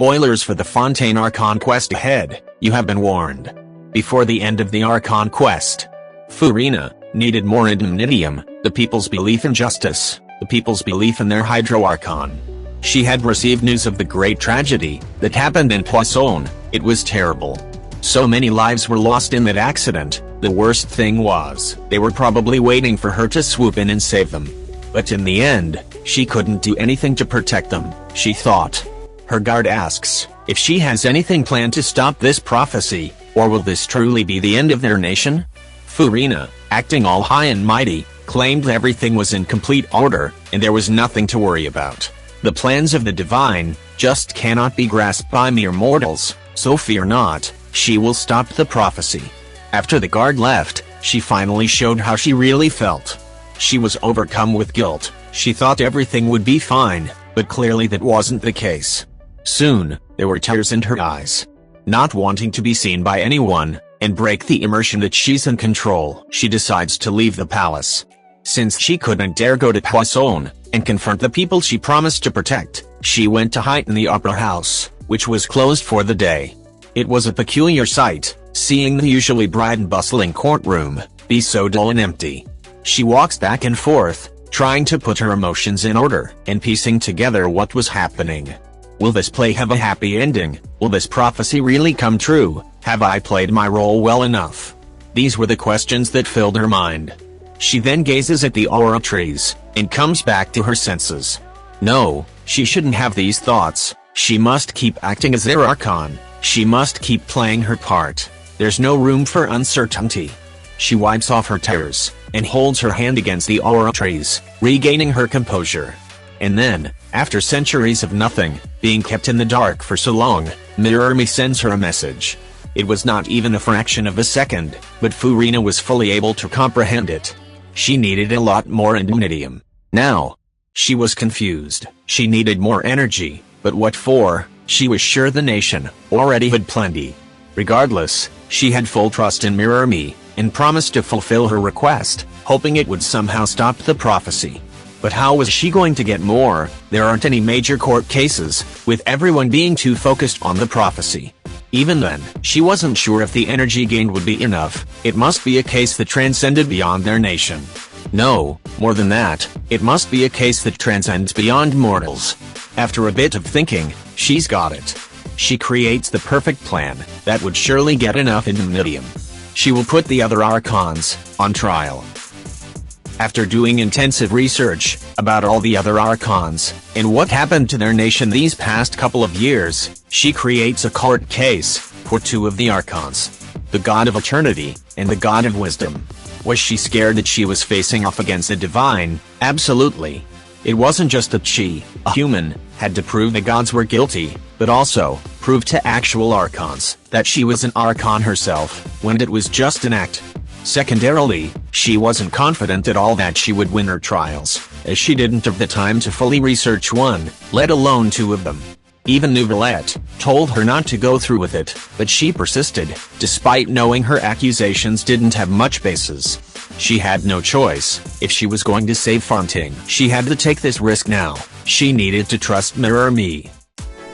Spoilers for the Fontaine Archon quest ahead, you have been warned. Before the end of the Archon quest, Furina needed more indemnitium, the people's belief in justice, the people's belief in their Hydro Archon. She had received news of the great tragedy that happened in Poisson. It was terrible. So many lives were lost in that accident. The worst thing was, they were probably waiting for her to swoop in and save them. But in the end, she couldn't do anything to protect them, she thought. Her guard asks if she has anything planned to stop this prophecy, or will this truly be the end of their nation? Furina, acting all high and mighty, claimed everything was in complete order, and there was nothing to worry about. The plans of the divine just cannot be grasped by mere mortals, so fear not, she will stop the prophecy. After the guard left, she finally showed how she really felt. She was overcome with guilt. She thought everything would be fine, but clearly that wasn't the case. Soon, there were tears in her eyes. Not wanting to be seen by anyone, and break the immersion that she's in control, she decides to leave the palace. Since she couldn't dare go to Poisson and confront the people she promised to protect, she went to hide in the opera house, which was closed for the day. It was a peculiar sight, seeing the usually bright and bustling courtroom be so dull and empty. She walks back and forth, trying to put her emotions in order, and piecing together what was happening. Will this play have a happy ending? Will this prophecy really come true? Have I played my role well enough? These were the questions that filled her mind. She then gazes at the aura trees, and comes back to her senses. No, she shouldn't have these thoughts. She must keep acting as their Archon. She must keep playing her part. There's no room for uncertainty. She wipes off her tears, and holds her hand against the aura trees, regaining her composure. And then, after centuries of nothing, being kept in the dark for so long, Mirror Me sends her a message. It was not even a fraction of a second, but Furina was fully able to comprehend it. She needed a lot more indemnitium. Now, she was confused. She needed more energy, but what for? She was sure the nation already had plenty. Regardless, she had full trust in Mirror Me, and promised to fulfill her request, hoping it would somehow stop the prophecy. But how was she going to get more? There aren't any major court cases, with everyone being too focused on the prophecy. Even then, she wasn't sure if the energy gained would be enough. It must be a case that transcended beyond their nation. No, more than that, it must be a case that transcends beyond mortals. After a bit of thinking, she's got it. She creates the perfect plan that would surely get enough indemnitium. She will put the other Archons on trial. After doing intensive research about all the other Archons and what happened to their nation these past couple of years, she creates a court case for two of the Archons, the God of Eternity and the God of Wisdom. Was she scared that she was facing off against the divine? Absolutely. It wasn't just that she, a human, had to prove the gods were guilty, but also prove to actual Archons that she was an Archon herself, when it was just an act. Secondarily, she wasn't confident at all that she would win her trials, as she didn't have the time to fully research one, let alone two of them. Even Nouvellette told her not to go through with it, but she persisted, despite knowing her accusations didn't have much basis. She had no choice. If she was going to save Fontaine, she had to take this risk now. She needed to trust Mirror Me.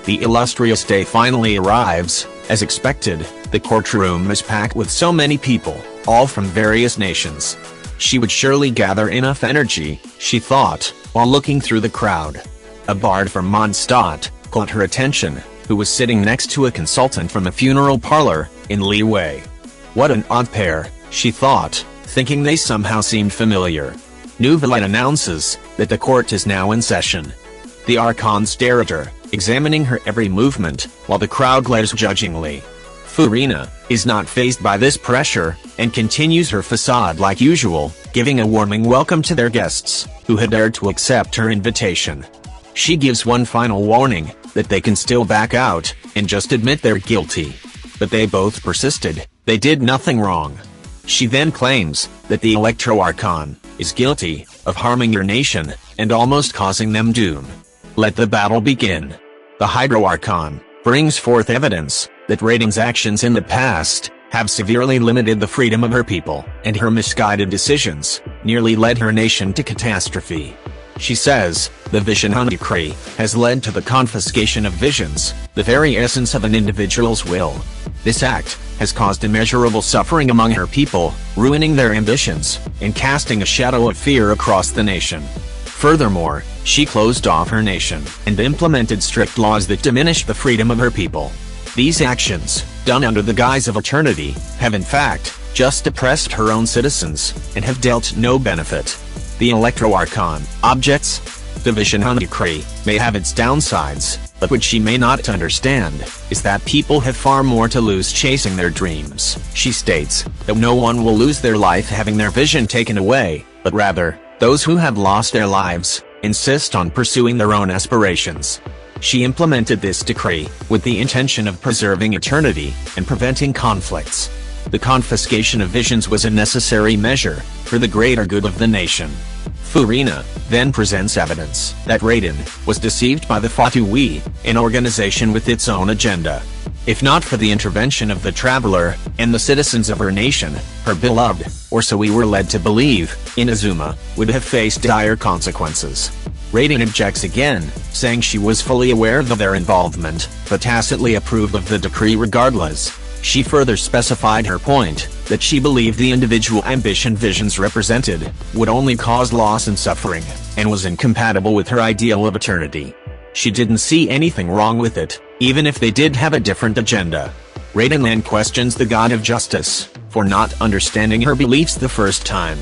The illustrious day finally arrives. As expected, the courtroom is packed with so many people, all from various nations. She would surely gather enough energy, she thought, while looking through the crowd. A bard from Mondstadt caught her attention, who was sitting next to a consultant from a funeral parlor in Liyue. What an odd pair, she thought, thinking they somehow seemed familiar. Nouvellette announces that the court is now in session. The Archons stare at her, examining her every movement, while the crowd glares judgingly. Furina is not fazed by this pressure, and continues her facade like usual, giving a warming welcome to their guests, who had dared to accept her invitation. She gives one final warning, that they can still back out, and just admit they're guilty. But they both persisted, they did nothing wrong. She then claims that the Electro Archon is guilty of harming your nation, and almost causing them doom. Let the battle begin. The Hydro Archon brings forth evidence that Raiden's actions in the past have severely limited the freedom of her people, and her misguided decisions nearly led her nation to catastrophe. She says The vision decree has led to the confiscation of visions, the very essence of an individual's will. This act has caused immeasurable suffering among her people, ruining their ambitions, and casting a shadow of fear across the nation. Furthermore, she closed off her nation, and implemented strict laws that diminish the freedom of her people. These actions, done under the guise of eternity, have in fact just oppressed her own citizens, and have dealt no benefit. The Electro Archon objects. The vision decree may have its downsides, but what she may not understand is that people have far more to lose chasing their dreams. She states that no one will lose their life having their vision taken away, but rather, those who have lost their lives insist on pursuing their own aspirations. She implemented this decree with the intention of preserving eternity and preventing conflicts. The confiscation of visions was a necessary measure for the greater good of the nation. Furina then presents evidence that Raiden was deceived by the Fatui, an organization with its own agenda. If not for the intervention of the Traveler and the citizens of her nation, her beloved, or so we were led to believe, Inazuma would have faced dire consequences. Raiden objects again, saying she was fully aware of their involvement, but tacitly approved of the decree regardless. She further specified her point, that she believed the individual ambition visions represented would only cause loss and suffering, and was incompatible with her ideal of eternity. She didn't see anything wrong with it, even if they did have a different agenda. Raiden then questions the God of Justice for not understanding her beliefs the first time.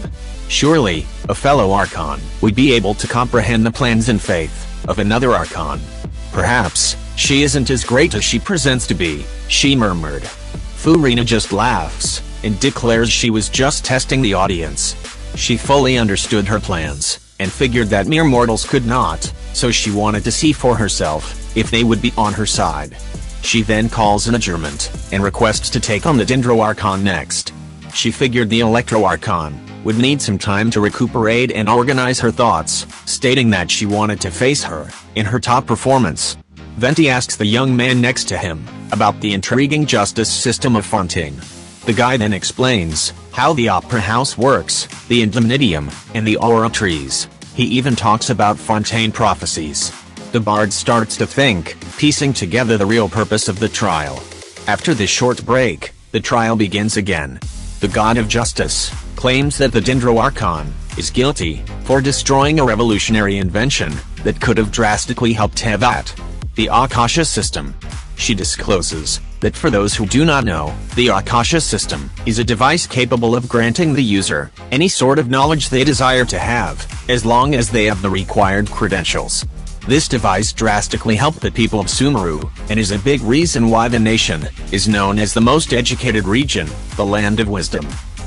Surely, a fellow Archon would be able to comprehend the plans and faith of another Archon. Perhaps she isn't as great as she presents to be, she murmured. Furina just laughs and declares she was just testing the audience. She fully understood her plans and figured that mere mortals could not, so she wanted to see for herself if they would be on her side. She then calls an adjournment and requests to take on the Dendro Archon next. She figured the Electro Archon would need some time to recuperate and organize her thoughts, stating that she wanted to face her in her top performance. Venti asks the young man next to him about the intriguing justice system of Fontaine. The guy then explains how the opera house works, the indemnitium, and the aura trees. He even talks about Fontaine prophecies. The bard starts to think, piecing together the real purpose of the trial. After this short break, the trial begins again. The God of Justice claims that the Dendro Archon is guilty for destroying a revolutionary invention that could have drastically helped Tevat, the Akasha system. She discloses that for those who do not know, the Akasha system is a device capable of granting the user any sort of knowledge they desire to have, as long as they have the required credentials. This device drastically helped the people of Sumeru, and is a big reason why the nation is known as the most educated region, the land of wisdom.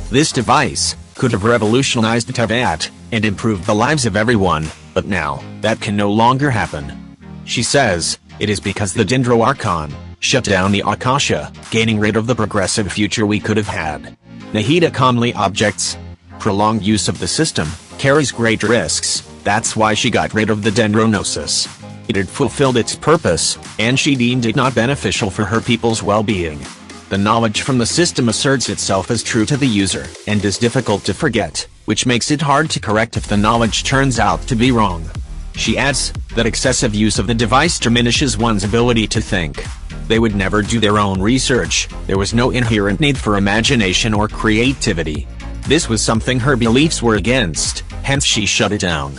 This device could have revolutionized Tevat and improved the lives of everyone, but now, that can no longer happen. She says, it is because the Dendro Archon shut down the Akasha, gaining rid of the progressive future we could have had. Nahida calmly objects. Prolonged use of the system carries great risks, that's why she got rid of the Dendronosis. It had fulfilled its purpose, and she deemed it not beneficial for her people's well-being. The knowledge from the system asserts itself as true to the user, and is difficult to forget, which makes it hard to correct if the knowledge turns out to be wrong. She adds that excessive use of the device diminishes one's ability to think. They would never do their own research, there was no inherent need for imagination or creativity. This was something her beliefs were against, hence she shut it down.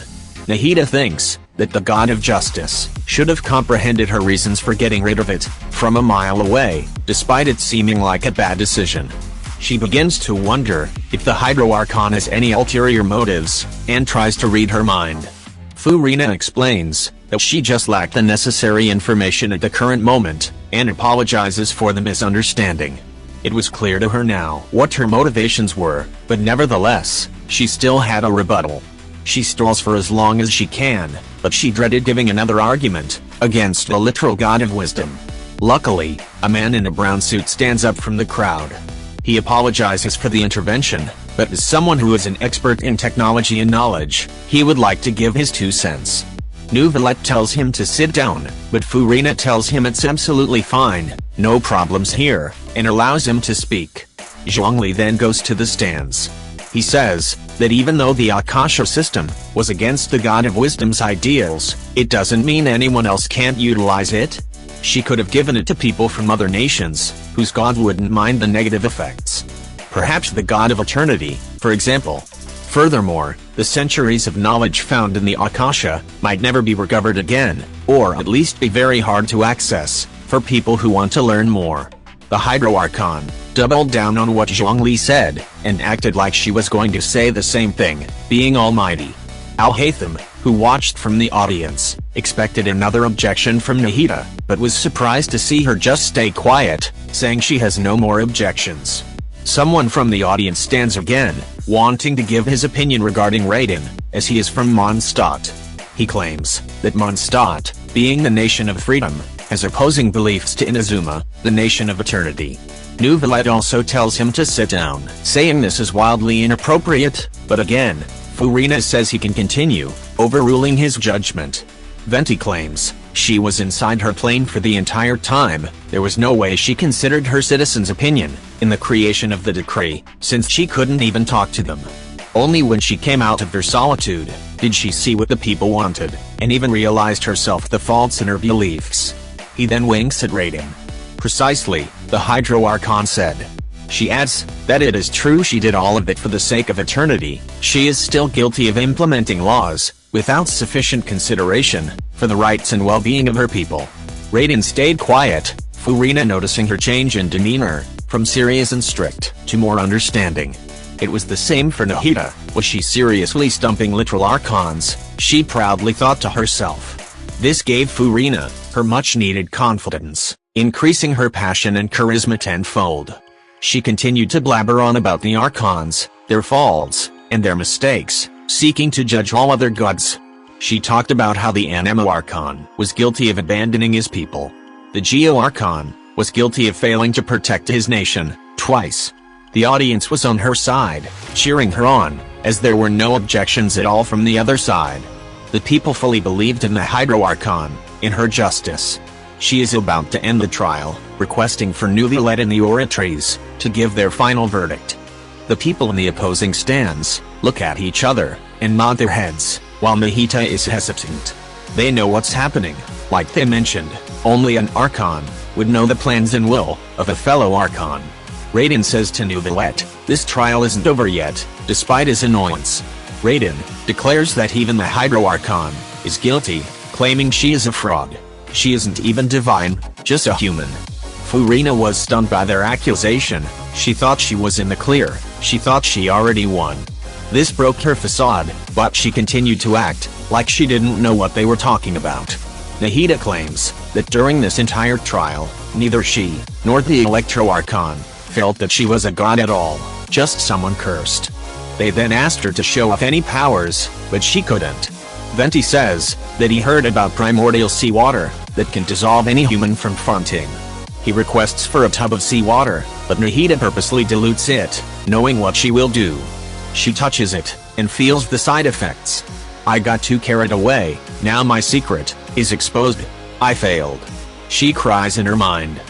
Nahida thinks that the God of Justice should have comprehended her reasons for getting rid of it from a mile away, despite it seeming like a bad decision. She begins to wonder if the Hydro Archon has any ulterior motives, and tries to read her mind. Furina explains that she just lacked the necessary information at the current moment, and apologizes for the misunderstanding. It was clear to her now what her motivations were, but nevertheless, she still had a rebuttal. She stalls for as long as she can, but she dreaded giving another argument against the literal God of Wisdom. Luckily, a man in a brown suit stands up from the crowd. He apologizes for the intervention, but as someone who is an expert in technology and knowledge, he would like to give his 2 cents. Nouvelette tells him to sit down, but Furina tells him it's absolutely fine, no problems here, and allows him to speak. Zhongli then goes to the stands. He says that even though the Akasha system was against the God of Wisdom's ideals, it doesn't mean anyone else can't utilize it. She could have given it to people from other nations, whose God wouldn't mind the negative effects. Perhaps the God of Eternity, for example. Furthermore, the centuries of knowledge found in the Akasha might never be recovered again, or at least be very hard to access, for people who want to learn more. The Hydro Archon doubled down on what Zhongli said, and acted like she was going to say the same thing, being almighty. Al-Haytham, who watched from the audience, expected another objection from Nahida, but was surprised to see her just stay quiet, saying she has no more objections. Someone from the audience stands again, wanting to give his opinion regarding Raiden, as he is from Mondstadt. He claims that Mondstadt, being the nation of freedom, has opposing beliefs to Inazuma, the nation of eternity. Neuvillette also tells him to sit down, saying this is wildly inappropriate, but again, Furina says he can continue, overruling his judgment. Venti claims she was inside her plane for the entire time. There was no way she considered her citizens' opinion in the creation of the decree, since she couldn't even talk to them. Only when she came out of her solitude did she see what the people wanted, and even realized herself the faults in her beliefs. He then winks at Raiden. Precisely, the Hydro Archon said. She adds that it is true she did all of it for the sake of eternity. She is still guilty of implementing laws without sufficient consideration for the rights and well-being of her people. Raiden stayed quiet, Furina noticing her change in demeanor, from serious and strict to more understanding. It was the same for Nahida. Was she seriously stumping literal Archons? She proudly thought to herself. This gave Furina her much-needed confidence, increasing her passion and charisma tenfold. She continued to blabber on about the Archons, their faults, and their mistakes, seeking to judge all other gods. She talked about how the Anemo Archon was guilty of abandoning his people. The Geo Archon was guilty of failing to protect his nation, twice. The audience was on her side, cheering her on, as there were no objections at all from the other side. The people fully believed in the Hydro Archon, in her justice. She is about to end the trial, requesting for Neuvillette and the Oratrices to give their final verdict. The people in the opposing stands look at each other and nod their heads, while Nahida is hesitant. They know what's happening. Like they mentioned, only an Archon would know the plans and will of a fellow Archon. Raiden says to Neuvillette, this trial isn't over yet, despite his annoyance. Raiden declares that even the Hydro Archon is guilty, claiming she is a fraud. She isn't even divine, just a human. Furina was stunned by their accusation. She thought she was in the clear. She thought she already won. This broke her facade, but she continued to act like she didn't know what they were talking about. Nahida claims that during this entire trial, neither she nor the Electro Archon felt that she was a god at all, just someone cursed. They then asked her to show off any powers, but she couldn't. Venti says that he heard about primordial seawater that can dissolve any human from fronting. He requests for a tub of seawater, but Nahida purposely dilutes it, knowing what she will do. She touches it, and feels the side effects. I got too carried away, now my secret is exposed. I failed. She cries in her mind.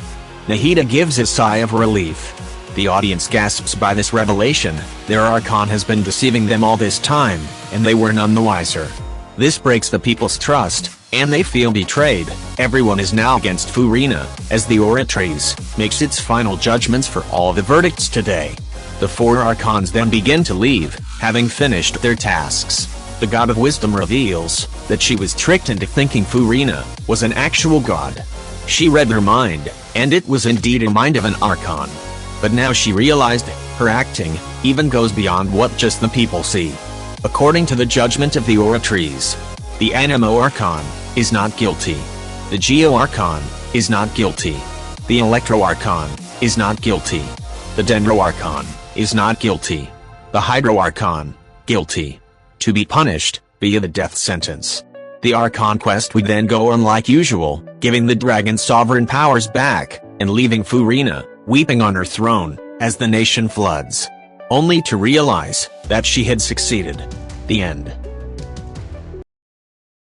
Nahida gives a sigh of relief. The audience gasps by this revelation. Their Archon has been deceiving them all this time, and they were none the wiser. This breaks the people's trust, and they feel betrayed. Everyone is now against Furina, as the Oratrices makes its final judgments for all the verdicts today. The four Archons then begin to leave, having finished their tasks. The God of Wisdom reveals that she was tricked into thinking Furina was an actual god. She read her mind, and it was indeed a mind of an Archon. But now she realized her acting even goes beyond what just the people see. According to the judgment of the Oratrices, the Anemo Archon is not guilty. The Geo Archon is not guilty. The Electro Archon is not guilty. The Dendro Archon is not guilty. The Hydro Archon, guilty. To be punished via the death sentence. The Archon quest would then go on like usual, giving the dragon sovereign powers back, and leaving Furina weeping on her throne as the nation floods. Only to realize that she had succeeded. The end.